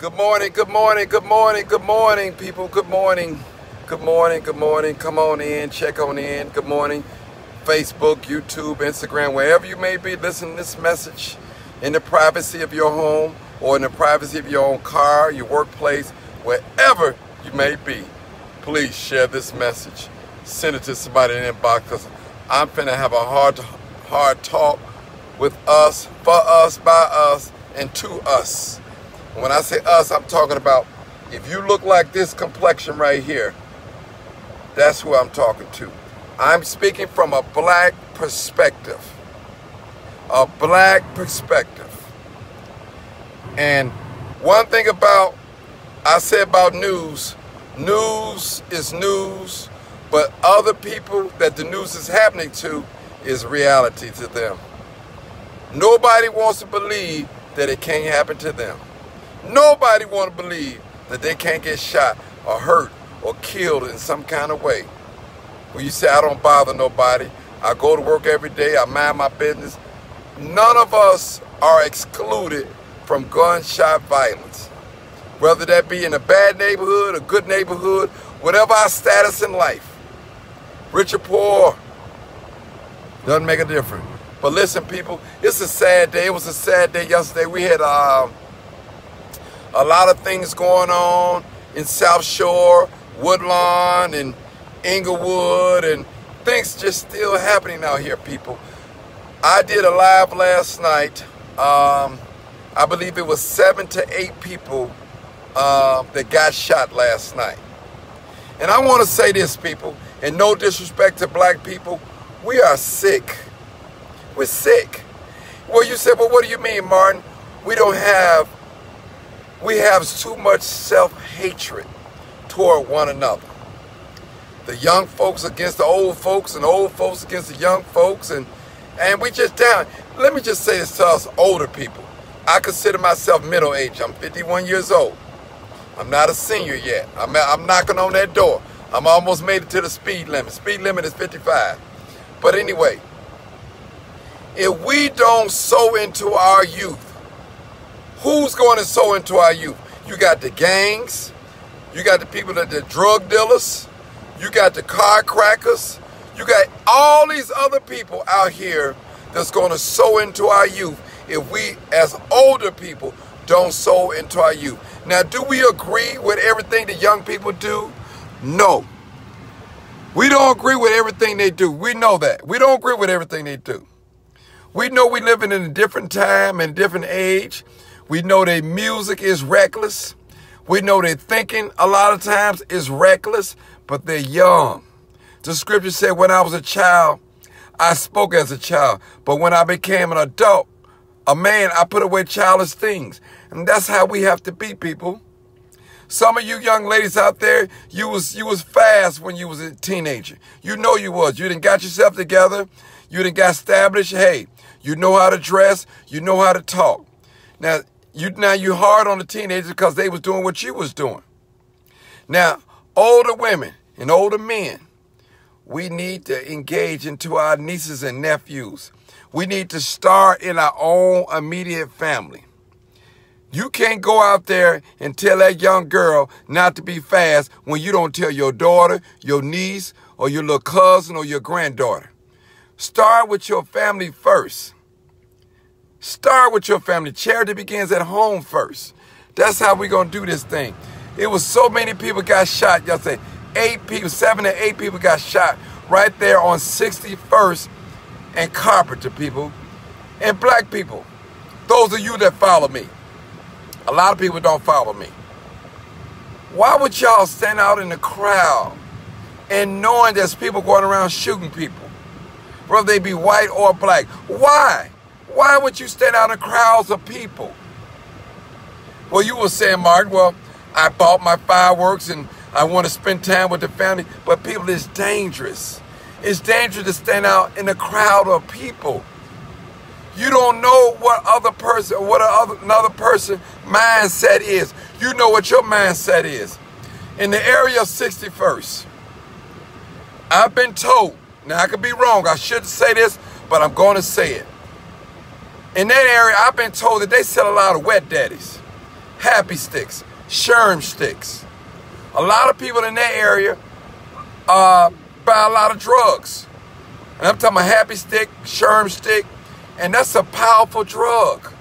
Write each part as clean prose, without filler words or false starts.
Good morning, good morning, good morning, good morning, people. Good morning. Good morning, good morning. Come on in, check on in. Good morning. Facebook, YouTube, Instagram, wherever you may be listening to this message, in the privacy of your home or in the privacy of your own car, your workplace, wherever you may be, please share this message. Send it to somebody in the inbox, because I'm finna have a hard talk with us, for us, by us, and to us. When I say us, I'm talking about if you look like this complexion right here, that's who I'm talking to. I'm speaking from a black perspective. A black perspective. And one thing I say about news is news, but other people that the news is happening to is reality to them. Nobody wants to believe that it can't happen to them. Nobody wants to believe that they can't get shot or hurt or killed in some kind of way. When you say, I don't bother nobody, I go to work every day, I mind my business. None of us are excluded from gunshot violence. Whether that be in a bad neighborhood, a good neighborhood, whatever our status in life, rich or poor, doesn't make a difference. But listen, people, it's a sad day. It was a sad day yesterday. We had a lot of things going on in South Shore, Woodlawn, and Inglewood, and things just still happening out here, people. I did a live last night. I believe it was 7 to 8 people that got shot last night. And I want to say this, people, and no disrespect to black people, we are sick. We're sick. Well, you said, well, what do you mean, Martin? We have too much self-hatred toward one another. The young folks against the old folks, and the old folks against the young folks, and we just down. Let me just say this to us older people. I consider myself middle-aged. I'm 51 years old. I'm not a senior yet. I'm knocking on that door. I'm almost made it to the speed limit. Speed limit is 55. But anyway, if we don't sow into our youth, who's going to sow into our youth? You got the gangs. You got the people that are drug dealers. You got the car crackers. You got all these other people out here that's going to sow into our youth if we, as older people, don't sow into our youth. Now, do we agree with everything the young people do? No. We don't agree with everything they do. We know that. We don't agree with everything they do. We know we living in a different time and different age. We know their music is reckless. We know their thinking a lot of times is reckless, but they're young. The scripture said, when I was a child, I spoke as a child. But when I became an adult, a man, I put away childish things. And that's how we have to be, people. Some of you young ladies out there, you was fast when you was a teenager. You know you was. You done got yourself together. You done got established. Hey, you know how to dress. You know how to talk. Now you hard on the teenagers because they was doing what you was doing. Now, older women and older men, we need to engage into our nieces and nephews. We need to start in our own immediate family. You can't go out there and tell that young girl not to be fast when you don't tell your daughter, your niece, or your little cousin or your granddaughter. Start with your family first. Start with your family. Charity begins at home first. That's how we're going to do this thing. It was so many people got shot yesterday. 7 to 8 people got shot right there on 61st and Carpenter, people. And black people, those of you that follow me, a lot of people don't follow me. Why would y'all stand out in the crowd and knowing there's people going around shooting people, whether they be white or black? Why? Why would you stand out in crowds of people? Well, you were saying, Martin, well, I bought my fireworks and I want to spend time with the family. But people, it's dangerous. It's dangerous to stand out in a crowd of people. You don't know what another person's mindset is. You know what your mindset is. In the area of 61st, I've been told, now I could be wrong, I shouldn't say this, but I'm going to say it. In that area, I've been told that they sell a lot of wet daddies. happy sticks, sherm sticks. A lot of people in that area buy a lot of drugs. And I'm talking about happy stick, sherm stick, and that's a powerful drug.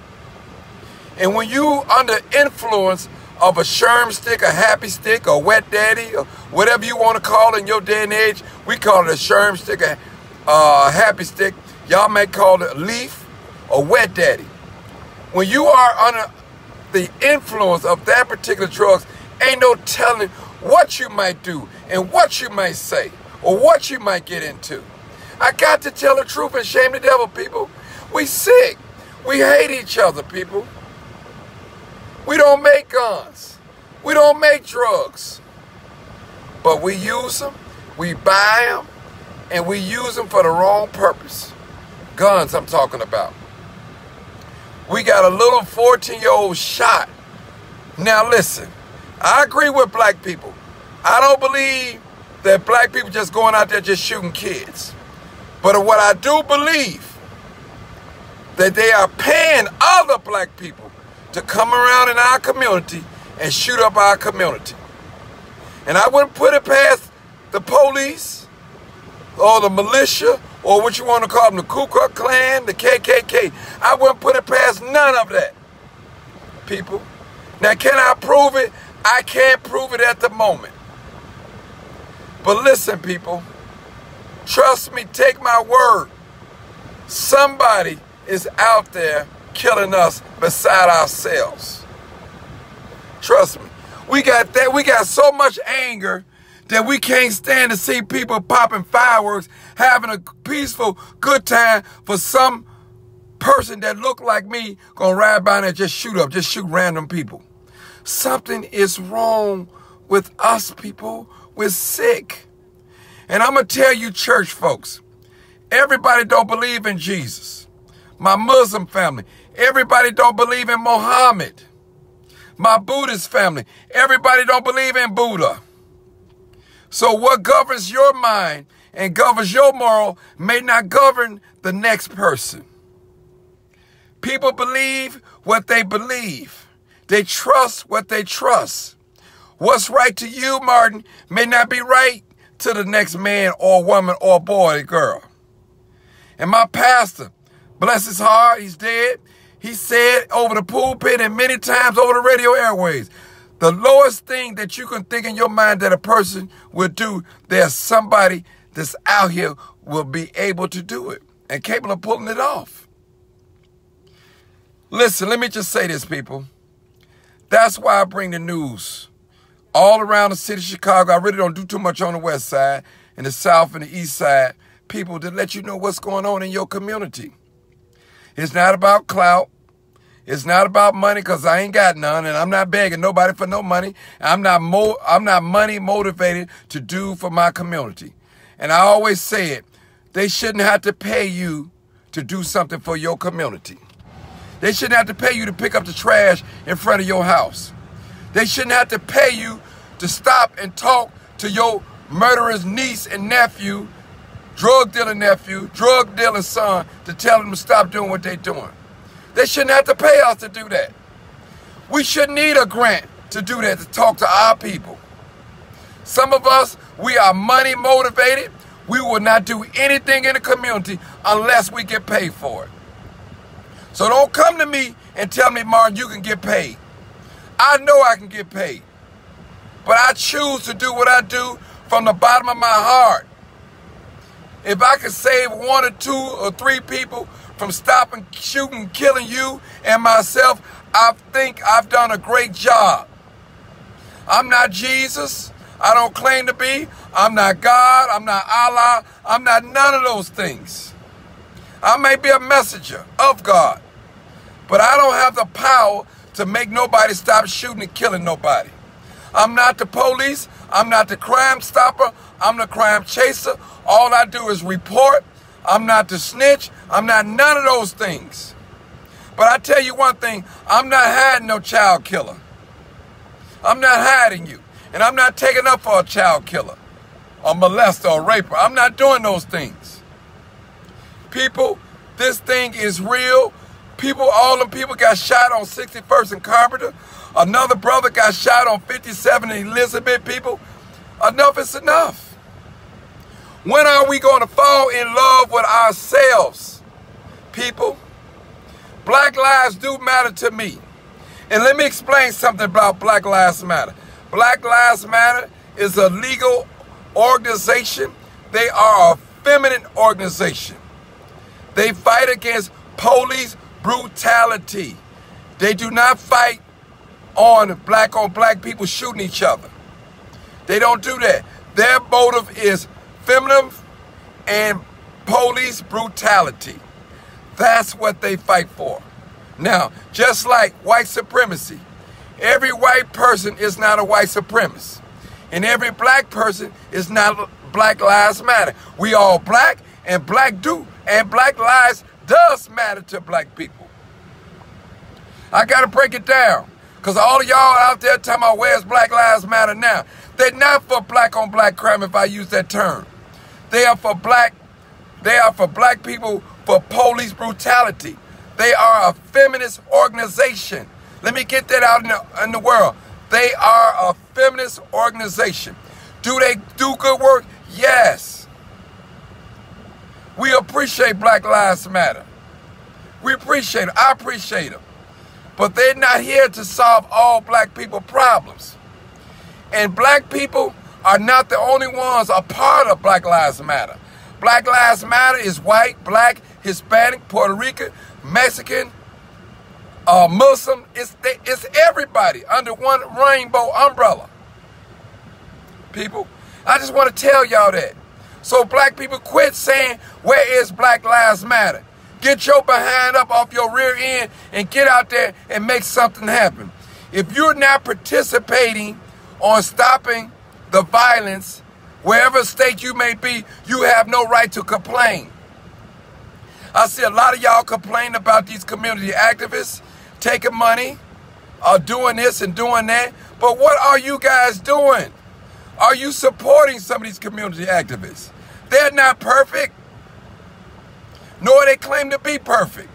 And when you under influence of a sherm stick, a happy stick, a wet daddy, or whatever you want to call it in your day and age, we call it a sherm stick, a happy stick. Y'all may call it a leaf or wet daddy. When you are under the influence of that particular drugs, ain't no telling what you might do and what you might say or what you might get into. I got to tell the truth and shame the devil, people. We sick. We hate each other, people. We don't make guns. We don't make drugs. But we use them, we buy them, and we use them for the wrong purpose. Guns I'm talking about. We got a little 14-year-old shot. Now listen, I agree with black people. I don't believe that black people just going out there just shooting kids. But what I do believe, that they are paying other black people to come around in our community and shoot up our community. And I wouldn't put it past the police or the militia or what you want to call them, the Ku Klux Klan, the KKK. I wouldn't put it past none of that, people. Now, can I prove it? I can't prove it at the moment. But listen, people, trust me, take my word. Somebody is out there killing us beside ourselves. Trust me. We got that. We got so much anger that we can't stand to see people popping fireworks, having a peaceful, good time for some person that look like me gonna ride by and just shoot random people. Something is wrong with us, people. We're sick. And I'm gonna tell you, church folks, everybody don't believe in Jesus. My Muslim family, everybody don't believe in Muhammad. My Buddhist family, everybody don't believe in Buddha. So what governs your mind and governs your moral may not govern the next person. People believe what they believe. They trust what they trust. What's right to you, Martin, may not be right to the next man or woman or boy or girl. And my pastor, bless his heart, he's dead. He said over the pulpit and many times over the radio airways, the lowest thing that you can think in your mind that a person will do, there's somebody that's out here will be able to do it and capable of pulling it off. Listen, let me just say this, people. That's why I bring the news all around the city of Chicago. I really don't do too much on the west side, and the south and the east side, people to let you know what's going on in your community. It's not about clout. It's not about money, because I ain't got none, and I'm not begging nobody for no money. I'm not money motivated to do for my community. And I always say it, they shouldn't have to pay you to do something for your community. They shouldn't have to pay you to pick up the trash in front of your house. They shouldn't have to pay you to stop and talk to your murderous niece and nephew, drug dealer nephew, drug dealer son, to tell them to stop doing what they're doing. They shouldn't have to pay us to do that. We shouldn't need a grant to do that, to talk to our people. Some of us, we are money motivated. We will not do anything in the community unless we get paid for it. So don't come to me and tell me, Martin, you can get paid. I know I can get paid. But I choose to do what I do from the bottom of my heart. If I can save 1 or 2 or 3 people from stopping, shooting, killing you and myself, I think I've done a great job. I'm not Jesus. I don't claim to be. I'm not God. I'm not Allah. I'm not none of those things. I may be a messenger of God, but I don't have the power to make nobody stop shooting and killing nobody. I'm not the police. I'm not the crime stopper. I'm the crime chaser. All I do is report. I'm not the snitch. I'm not none of those things. But I tell you one thing, I'm not hiding no child killer. I'm not hiding you. And I'm not taking up for a child killer, a molester, or raper. I'm not doing those things. People, this thing is real. All them people got shot on 61st and Carpenter. Another brother got shot on 57 and Elizabeth, people. Enough is enough. When are we going to fall in love with ourselves, people? Black lives do matter to me. And let me explain something about Black Lives Matter. Black Lives Matter is a legal organization. They are a feminine organization. They fight against police brutality. They do not fight on black people shooting each other. They don't do that. Their motive is feminine and police brutality. That's what they fight for. Now, just like white supremacy, every white person is not a white supremacist. And every black person is not Black Lives Matter. We all black, and black lives does matter to black people. I got to break it down, because all of y'all out there talking about where's Black Lives Matter now. They're not for black on black crime, if I use that term. They are for black people for police brutality. They are a feminist organization. Let me get that out in the world. They are a feminist organization. Do they do good work? Yes. We appreciate Black Lives Matter. We appreciate it. I appreciate them. But they're not here to solve all black people problems. And black people are not the only ones a part of Black Lives Matter. Black Lives Matter is white, black, Hispanic, Puerto Rican, Mexican, Muslim. It's everybody under one rainbow umbrella. People, I just want to tell y'all that. So black people, quit saying, where is Black Lives Matter? Get your behind up off your rear end and get out there and make something happen. If you're not participating on stopping the violence, wherever state you may be, you have no right to complain. I see a lot of y'all complain about these community activists taking money, doing this and doing that. But what are you guys doing? Are you supporting some of these community activists? They're not perfect, nor they claim to be perfect.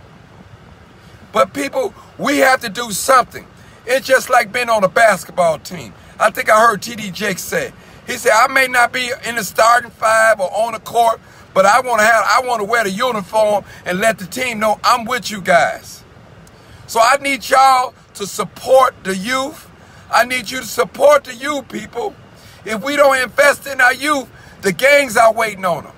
But people, we have to do something. It's just like being on a basketball team. I think I heard T.D. Jakes say, he said, I may not be in the starting five or on the court, but I want to wear the uniform and let the team know I'm with you guys. So I need y'all to support the youth. I need you to support the youth, people. If we don't invest in our youth, the gangs are waiting on them.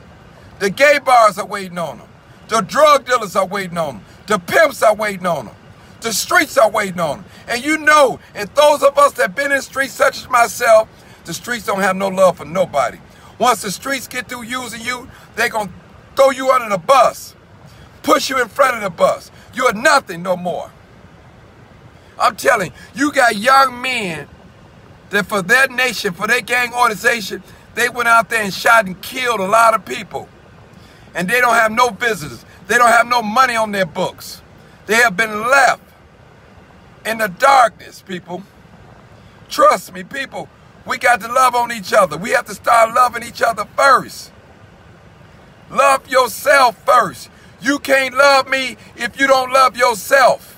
The gay bars are waiting on them. The drug dealers are waiting on them. The pimps are waiting on them. The streets are waiting on them. And you know, and those of us that have been in the streets, such as myself, the streets don't have no love for nobody. Once the streets get through using you, they're going to throw you under the bus, push you in front of the bus. You're nothing no more. I'm telling you, you got young men that for their nation, for their gang organization, they went out there and shot and killed a lot of people. And they don't have no visitors. They don't have no money on their books. They have been left in the darkness, people. Trust me, people. We got to love on each other. We have to start loving each other first. Love yourself first. You can't love me if you don't love yourself.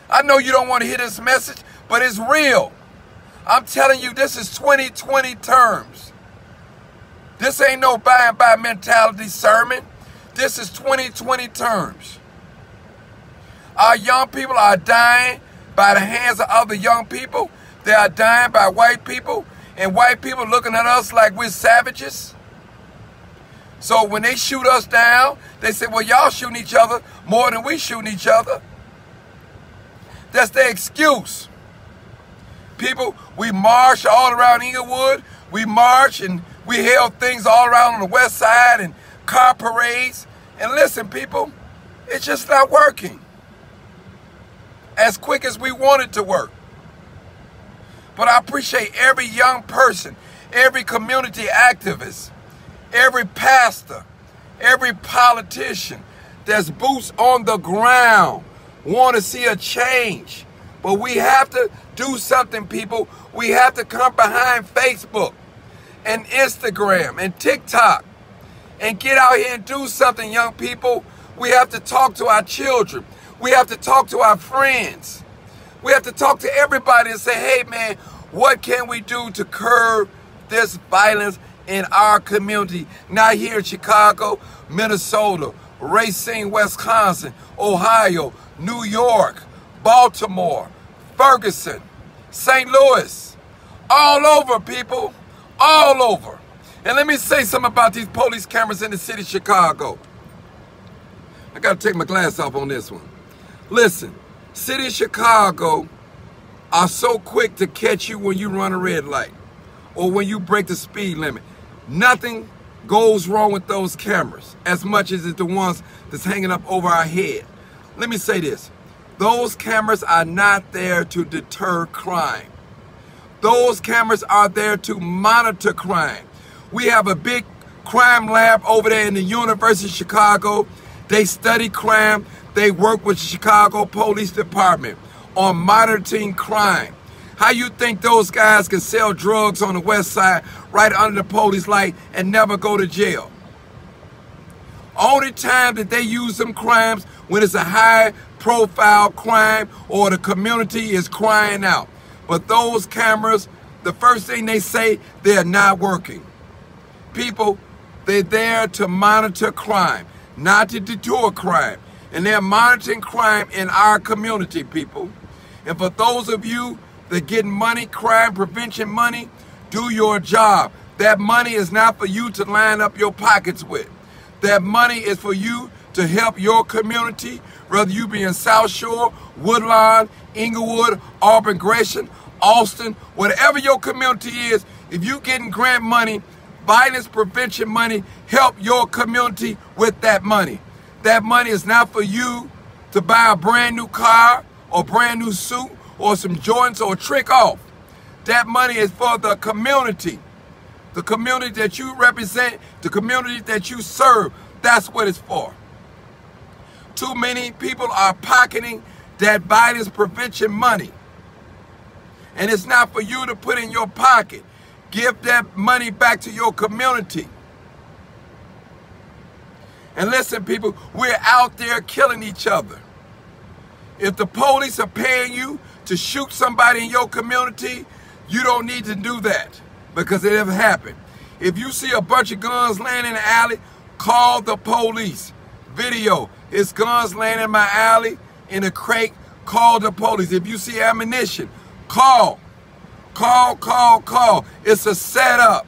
I know you don't want to hear this message, but it's real. I'm telling you, this is 2020 terms. This ain't no by and by mentality sermon. This is 2020 terms. Our young people are dying by the hands of other young people. They are dying by white people, and white people looking at us like we're savages. So when they shoot us down, they say, well, y'all shooting each other more than we shooting each other. That's their excuse. People, we march all around Inglewood. We march and we held things all around on the west side and car parades. And listen, people, it's just not working as quick as we want it to work. But I appreciate every young person, every community activist, every pastor, every politician that's boots on the ground, want to see a change. But we have to do something, people. We have to come behind Facebook and Instagram and TikTok and get out here and do something, young people. We have to talk to our children. We have to talk to our friends. We have to talk to everybody and say, hey man, what can we do to curb this violence in our community? Not here in Chicago, Minnesota, Racine, Wisconsin, Ohio, New York, Baltimore, Ferguson, St. Louis, all over, people, all over. And let me say something about these police cameras in the city of Chicago. I got to take my glass off on this one. Listen, city of Chicago are so quick to catch you when you run a red light or when you break the speed limit. Nothing goes wrong with those cameras as much as it's the ones that's hanging up over our head. Let me say this. Those cameras are not there to deter crime. Those cameras are there to monitor crime. We have a big crime lab over there in the University of Chicago. They study crime. They work with the Chicago Police Department on monitoring crime. How you think those guys can sell drugs on the west side right under the police light and never go to jail? Only time that they use them crimes when it's a high profile crime or the community is crying out. But those cameras, the first thing they say, they're not working. People, they're there to monitor crime, not to deter crime. And they're monitoring crime in our community, people. And for those of you that get money, crime prevention money, do your job. That money is not for you to line up your pockets with. That money is for you to help your community, whether you be in South Shore, Woodlawn, Inglewood, Auburn, Gresham, Austin, whatever your community is. If you getting grant money, violence prevention money, help your community with that money. That money is not for you to buy a brand new car or brand new suit or some joints or a trick off. That money is for the community that you represent, the community that you serve. That's what it's for. Too many people are pocketing that violence prevention money. And it's not for you to put in your pocket. Give that money back to your community. And listen, people, we're out there killing each other. If the police are paying you to shoot somebody in your community, you don't need to do that because it never happened. If you see a bunch of guns laying in the alley, call the police. Video, it's guns laying in my alley, in a crate, call the police. If you see ammunition, call. Call. It's a setup.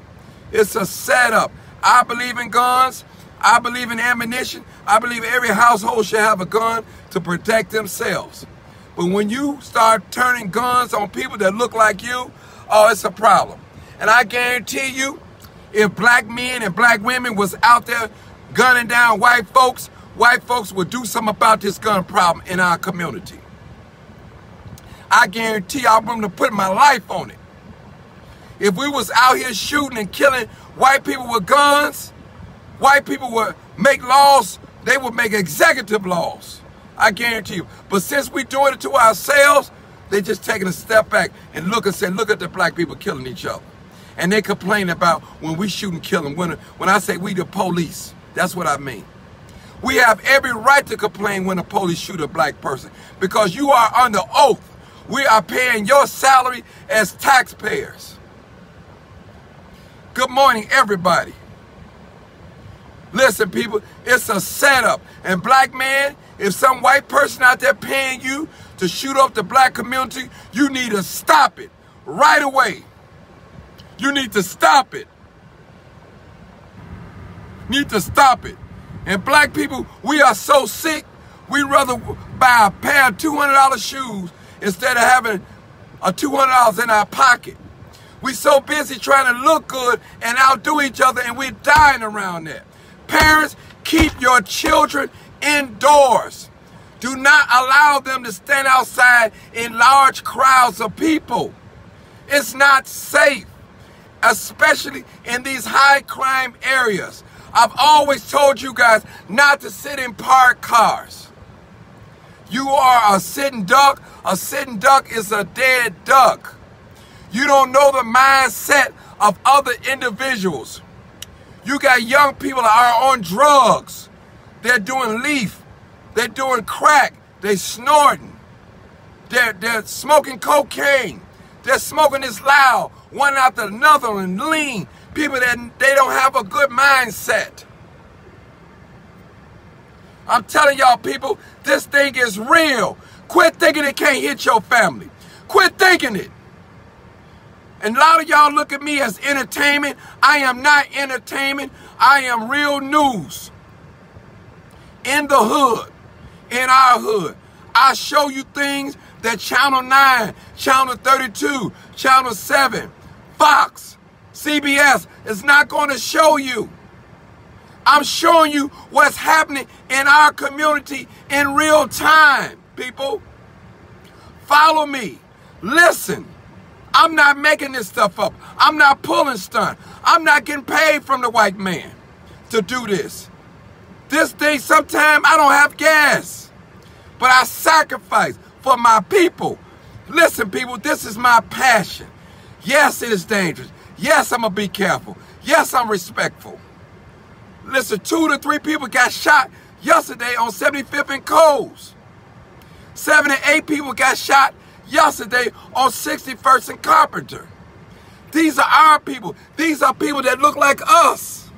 It's a setup. I believe in guns. I believe in ammunition. I believe every household should have a gun to protect themselves. But when you start turning guns on people that look like you, oh, it's a problem. And I guarantee you, if black men and black women was out there gunning down white folks would do something about this gun problem in our community. I guarantee I'm willing to put my life on it. If we was out here shooting and killing white people with guns, white people would make laws, they would make executive laws. I guarantee you. But since we're doing it to ourselves, they're just taking a step back and look and say, look at the black people killing each other. And they complain about when we shoot and kill them. When I say we the police, that's what I mean. We have every right to complain when the police shoot a black person because you are under oath. We are paying your salary as taxpayers. Good morning, everybody. Listen, people, it's a setup. And black man, if some white person out there paying you to shoot up the black community, you need to stop it right away. You need to stop it. Need to stop it. And black people, we are so sick, we'd rather buy a pair of $200 shoes instead of having a $200 in our pocket. We're so busy trying to look good and outdo each other, and we're dying around that. Parents, keep your children indoors. Do not allow them to stand outside in large crowds of people. It's not safe, especially in these high crime areas. I've always told you guys not to sit in parked cars. You are a sitting duck. A sitting duck is a dead duck. You don't know the mindset of other individuals. You got young people that are on drugs. They're doing leaf. They're doing crack. They snorting. They're smoking cocaine. They're smoking this loud, one after another, and lean. People that they don't have a good mindset. I'm telling y'all people, this thing is real. Quit thinking it can't hit your family. Quit thinking it. And a lot of y'all look at me as entertainment. I am not entertainment. I am real news. In the hood, in our hood, I show you things that Channel 9, Channel 32, Channel 7, Fox, CBS is not going to show you. I'm showing you what's happening in our community in real time, people. Follow me. Listen. I'm not making this stuff up. I'm not pulling stunt. I'm not getting paid from the white man to do this. This thing, sometimes I don't have gas, but I sacrifice for my people. Listen, people, this is my passion. Yes, it is dangerous. Yes, I'm going to be careful. Yes, I'm respectful. Listen, 2 to 3 people got shot yesterday on 75th and Coles. 7 to 8 people got shot yesterday on 61st and Carpenter. These are our people. These are people that look like us.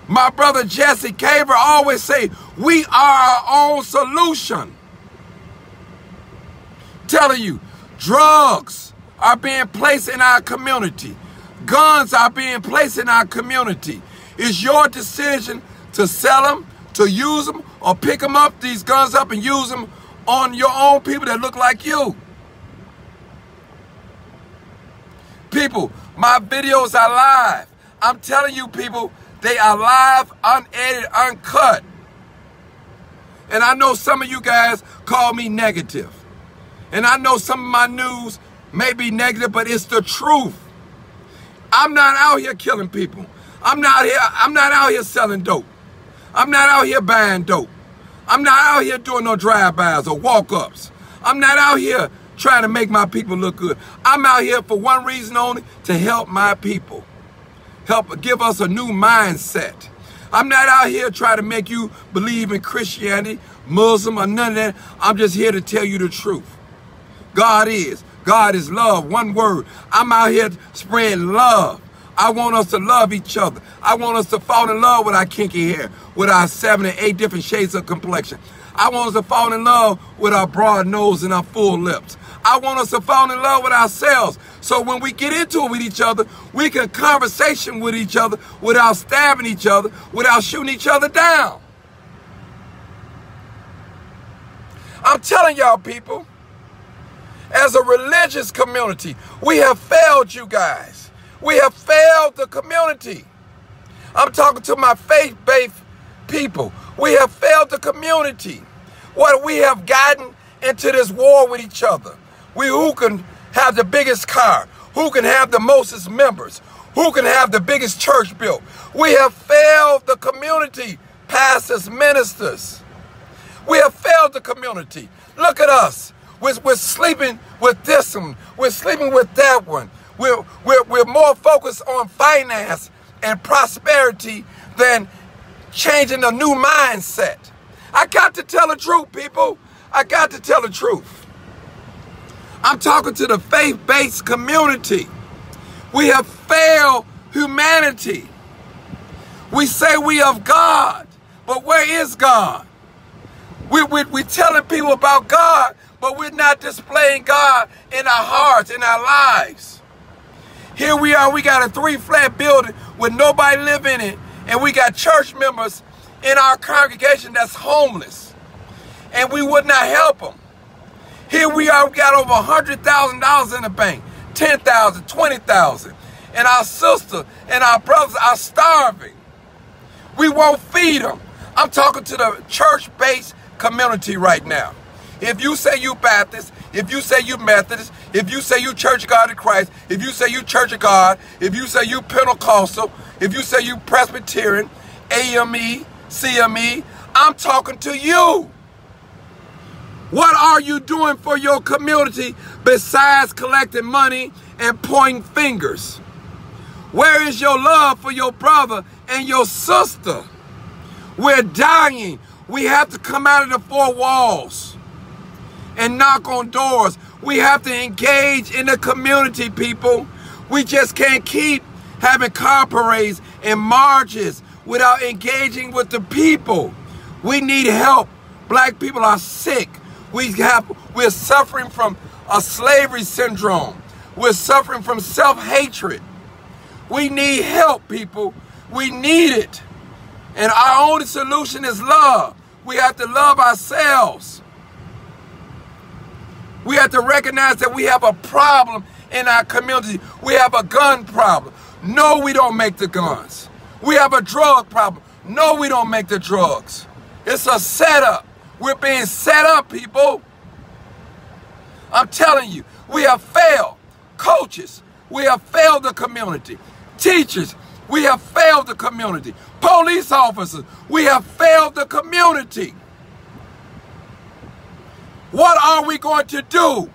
My brother Jesse Caver always say, we are our own solution. Telling you, drugs are being placed in our community. Guns are being placed in our community. It's your decision to sell them, to use them, or pick them up, these guns up, and use them on your own people that look like you. People, my videos are live. I'm telling you, people, they are live, unedited, uncut. And I know some of you guys call me negative. And I know some of my news may be negative, but it's the truth. I'm not out here killing people. I'm not out here selling dope. I'm not out here buying dope. I'm not out here doing no drive-bys or walk-ups. I'm not out here trying to make my people look good. I'm out here for one reason only, to help my people. Help give us a new mindset. I'm not out here trying to make you believe in Christianity, Muslim, or none of that. I'm just here to tell you the truth. God is. God is love, one word. I'm out here spreading love. I want us to love each other. I want us to fall in love with our kinky hair, with our 7 and 8 different shades of complexion. I want us to fall in love with our broad nose and our full lips. I want us to fall in love with ourselves. So when we get into it with each other, we can conversation with each other without stabbing each other, without shooting each other down. I'm telling y'all, people, as a religious community, we have failed you guys. We have failed the community. I'm talking to my faith-based people. We have failed the community. What we have gotten into this war with each other. Who can have the biggest car? Who can have the mostest members? Who can have the biggest church built? We have failed the community, pastors, ministers. We have failed the community. Look at us. We're sleeping with this one. We're sleeping with that one. We're more focused on finance and prosperity than changing a new mindset. I got to tell the truth, people. I got to tell the truth. I'm talking to the faith-based community. We have failed humanity. We say we of God, but where is God? We're telling people about God, but we're not displaying God in our hearts, in our lives. Here we are, we got a 3-flat building with nobody live in it, and we got church members in our congregation that's homeless, and we would not help them. Here we are, we got over $100,000 in the bank, $10,000, $20,000, and our sister and our brothers are starving. We won't feed them. I'm talking to the church-based community right now. If you say you Baptist, if you say you Methodist, if you say you Church of God in Christ, if you say you Church of God, if you say you Pentecostal, if you say you Presbyterian, AME, CME, I'm talking to you. What are you doing for your community besides collecting money and pointing fingers? Where is your love for your brother and your sister? We're dying. We have to come out of the 4 walls. and knock on doors. We have to engage in the community, people. We just can't keep having car parades and marches without engaging with the people. We need help. Black people are sick. We're suffering from a slavery syndrome. We're suffering from self-hatred. We need help, people. We need it. And our only solution is love. We have to love ourselves. We have to recognize that we have a problem in our community. We have a gun problem. No, we don't make the guns. We have a drug problem. No, we don't make the drugs. It's a setup. We're being set up, people. I'm telling you, we have failed. Coaches, we have failed the community. Teachers, we have failed the community. Police officers, we have failed the community. What are we going to do?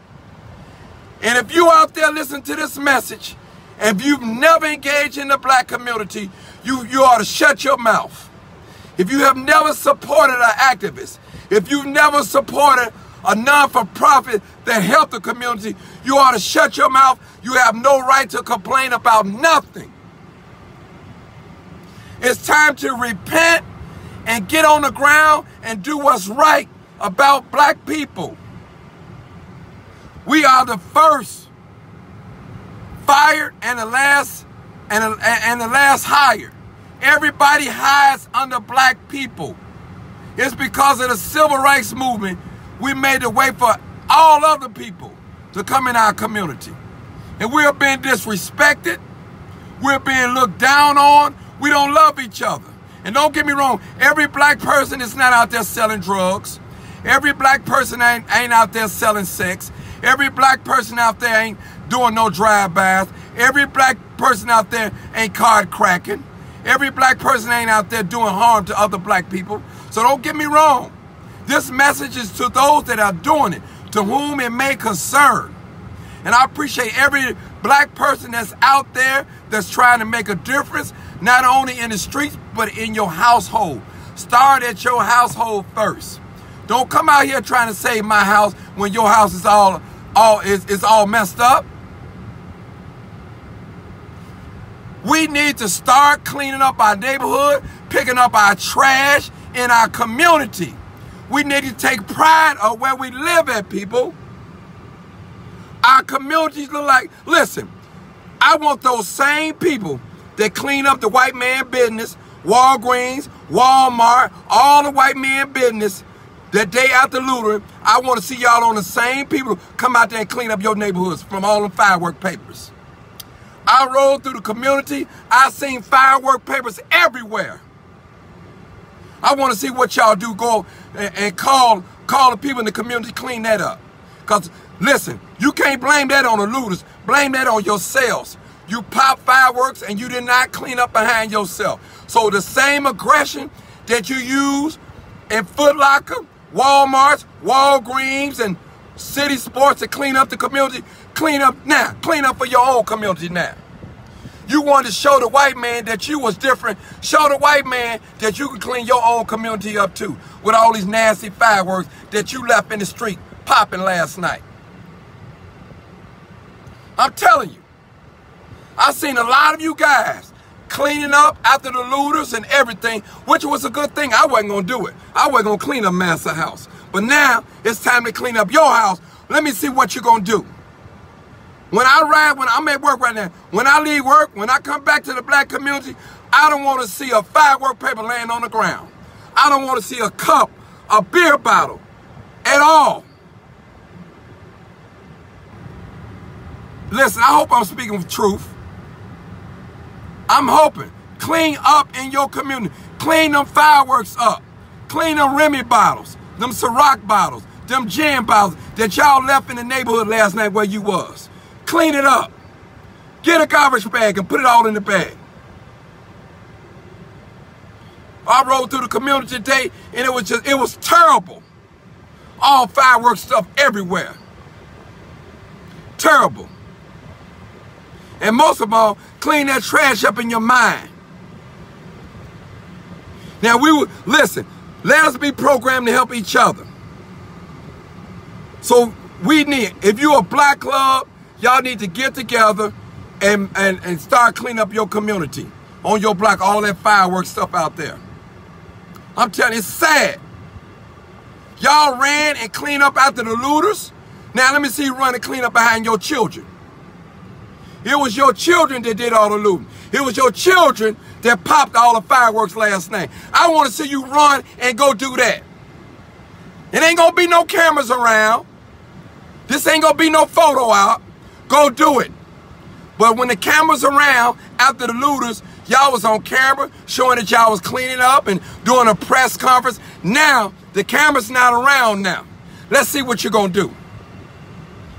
And if you out there listen to this message, and if you've never engaged in the black community, you ought to shut your mouth. If you have never supported an activist, if you've never supported a non-for-profit that helped the community, you ought to shut your mouth. You have no right to complain about nothing. It's time to repent and get on the ground and do what's right about black people. We are the first fired and the last hired. Everybody hides under black people. It's because of the civil rights movement we made the way for all other people to come in our community. And we're being disrespected. We're being looked down on. We don't love each other. And don't get me wrong, every black person is not out there selling drugs. Every black person ain't out there selling sex. Every black person out there ain't doing no drive-bys. Every black person out there ain't card cracking. Every black person ain't out there doing harm to other black people. So don't get me wrong. This message is to those that are doing it, to whom it may concern. And I appreciate every black person that's out there that's trying to make a difference, not only in the streets, but in your household. Start at your household first. Don't come out here trying to save my house when your house is all messed up. We need to start cleaning up our neighborhood, picking up our trash in our community. We need to take pride of where we live at, people. Our communities look like, listen, I want those same people that clean up the white man business, Walgreens, Walmart, all the white man business, that day after looting. I want to see y'all on the same people come out there and clean up your neighborhoods from all the firework papers. I rode through the community. I seen firework papers everywhere. I want to see what y'all do. Go and call the people in the community, clean that up. Because, listen, you can't blame that on the looters. Blame that on yourselves. You pop fireworks and you did not clean up behind yourself. So the same aggression that you use in Foot Locker, Walmarts, Walgreens, and City Sports to clean up the community, clean up now. Clean up for your own community now. You wanted to show the white man that you was different. Show the white man that you can clean your own community up too, with all these nasty fireworks that you left in the street popping last night. I'm telling you, I seen a lot of you guys cleaning up after the looters and everything, which was a good thing. I wasn't going to do it. I wasn't going to clean up Massa house. But now it's time to clean up your house. Let me see what you're going to do. When I'm at work right now, when I leave work, when I come back to the black community, I don't want to see a firework paper laying on the ground. I don't want to see a cup, a beer bottle at all. Listen, I hope I'm speaking with truth. I'm hoping. Clean up in your community. Clean them fireworks up. Clean them Remy bottles, them Ciroc bottles, them gin bottles that y'all left in the neighborhood last night where you was. Clean it up. Get a garbage bag and put it all in the bag. I rode through the community today and it was terrible. All fireworks stuff everywhere. Terrible. And most of all, clean that trash up in your mind. Now listen, let us be programmed to help each other. So we need, if you're a black club, y'all need to get together and start cleaning up your community on your block, all that fireworks stuff out there. I'm telling you, it's sad. Y'all ran and cleaned up after the looters. Now let me see you run and clean up behind your children. It was your children that did all the looting. It was your children that popped all the fireworks last night. I want to see you run and go do that. It ain't going to be no cameras around. This ain't going to be no photo op. Go do it. But when the cameras around after the looters, y'all was on camera showing that y'all was cleaning up and doing a press conference. Now, the camera's not around now. Let's see what you're going to do.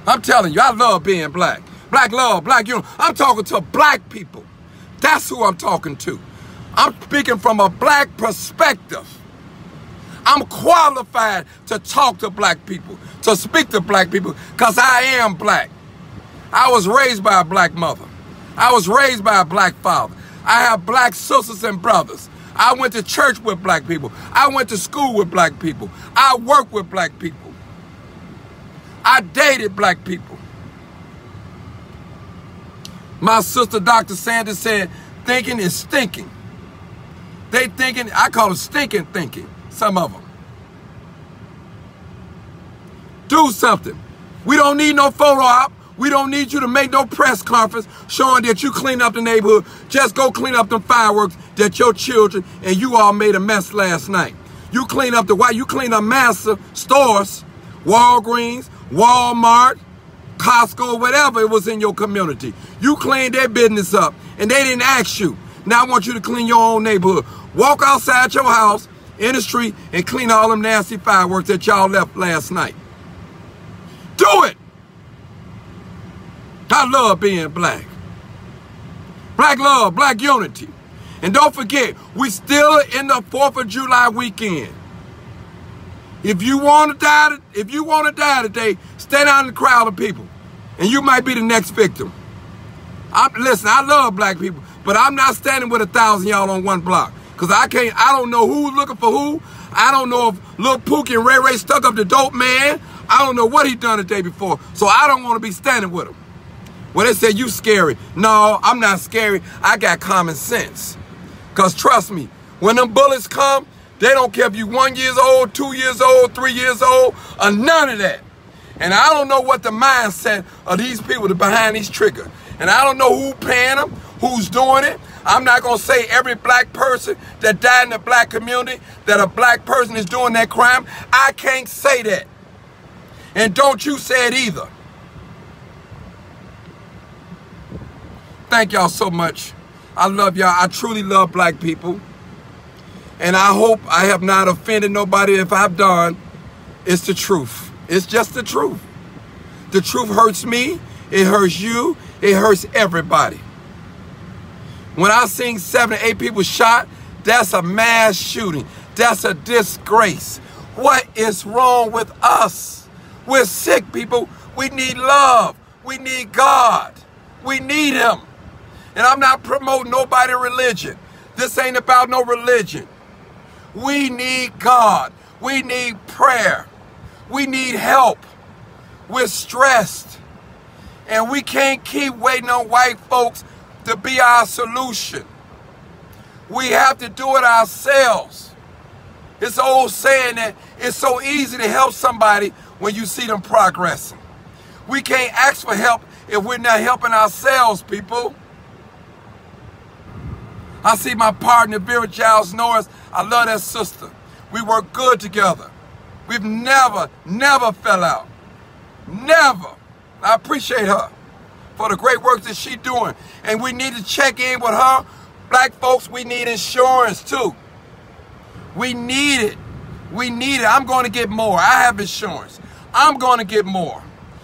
I'm telling you, I love being black. Black love, black unity. I'm talking to black people. That's who I'm talking to. I'm speaking from a black perspective. I'm qualified to talk to black people, to speak to black people, because I am black. I was raised by a black mother. I was raised by a black father. I have black sisters and brothers. I went to church with black people. I went to school with black people. I worked with black people. I dated black people. My sister, Dr. Sanders, said, thinking is stinking. They thinking, I call it stinking thinking, some of them. Do something. We don't need no photo op. We don't need you to make no press conference showing that you clean up the neighborhood. Just go clean up them fireworks that your children and you all made a mess last night. You clean up you clean up massive stores, Walgreens, Walmart, Costco, whatever it was in your community. You cleaned their business up and they didn't ask you. Now I want you to clean your own neighborhood. Walk outside your house in the street and clean all them nasty fireworks that y'all left last night. Do it. I love being black. Black love, black unity. And don't forget, we still in the 4th of July weekend. If you want to die today, stand out in the crowd of people. And you might be the next victim. Listen, I love black people, but I'm not standing with 1,000 y'all on one block. Because I don't know who's looking for who. I don't know if Lil Pookie and Ray Ray stuck up the dope man. I don't know what he done the day before. So I don't want to be standing with him. Well, they say you scary. No, I'm not scary. I got common sense. Because trust me, when them bullets come, they don't care if you 1 year old, 2 years old, 3 years old, or none of that. And I don't know what the mindset of these people that behind these triggers. And I don't know who paying them, who's doing it. I'm not going to say every black person that died in the black community, that a black person is doing that crime. I can't say that. And don't you say it either. Thank y'all so much. I love y'all. I truly love black people. And I hope I have not offended nobody. If I've done, it's the truth. It's just the truth. The truth hurts me. It hurts you. It hurts everybody. When I seen 7 or 8 people shot, that's a mass shooting. That's a disgrace. What is wrong with us? We're sick people. We need love. We need God. We need Him. And I'm not promoting nobody's religion. This ain't about no religion. We need God. We need prayer. We need help. We're stressed. And we can't keep waiting on white folks to be our solution. We have to do it ourselves. It's an old saying that it's so easy to help somebody when you see them progressing. We can't ask for help if we're not helping ourselves, people. I see my partner, Vera Giles Norris. I love that sister. We work good together. We've never fell out. Never. I appreciate her for the great work that she's doing. And we need to check in with her. Black folks, we need insurance too. We need it. We need it. I'm going to get more. I have insurance. I'm going to get more.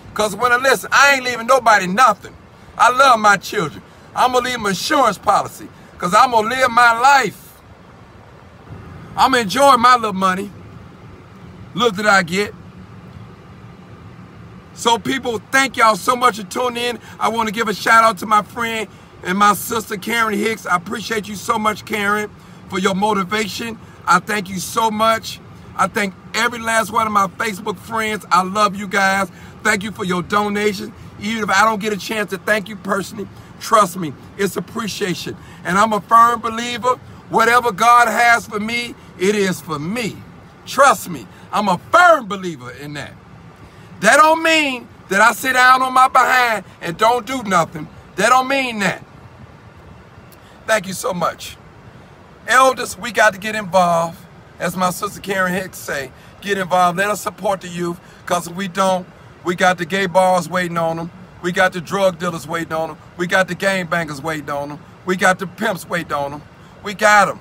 Because listen, I ain't leaving nobody nothing. I love my children. I'm going to leave them insurance policy. Because I'm going to live my life. I'm going to enjoy my little money. Look that I get. So people, thank y'all so much for tuning in. I want to give a shout out to my friend and my sister, Karen Hicks. I appreciate you so much, Karen, for your motivation. I thank you so much. I thank every last one of my Facebook friends. I love you guys. Thank you for your donations. Even if I don't get a chance to thank you personally, trust me, it's appreciation. And I'm a firm believer, whatever God has for me, it is for me. Trust me, I'm a firm believer in that. That don't mean that I sit down on my behind and don't do nothing. That don't mean that. Thank you so much. Elders, we got to get involved. As my sister Karen Hicks say, get involved. Let us support the youth, because if we don't, we got the gay bars waiting on them. We got the drug dealers waiting on them. We got the gangbangers waiting on them. We got the pimps waiting on them. We got them.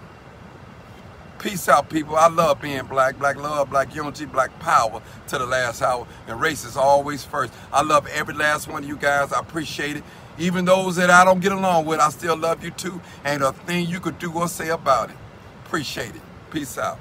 Peace out, people. I love being black. Black love, black unity, black power to the last hour. And race is always first. I love every last one of you guys. I appreciate it. Even those that I don't get along with, I still love you too. Ain't a thing you could do or say about it. Appreciate it. Peace out.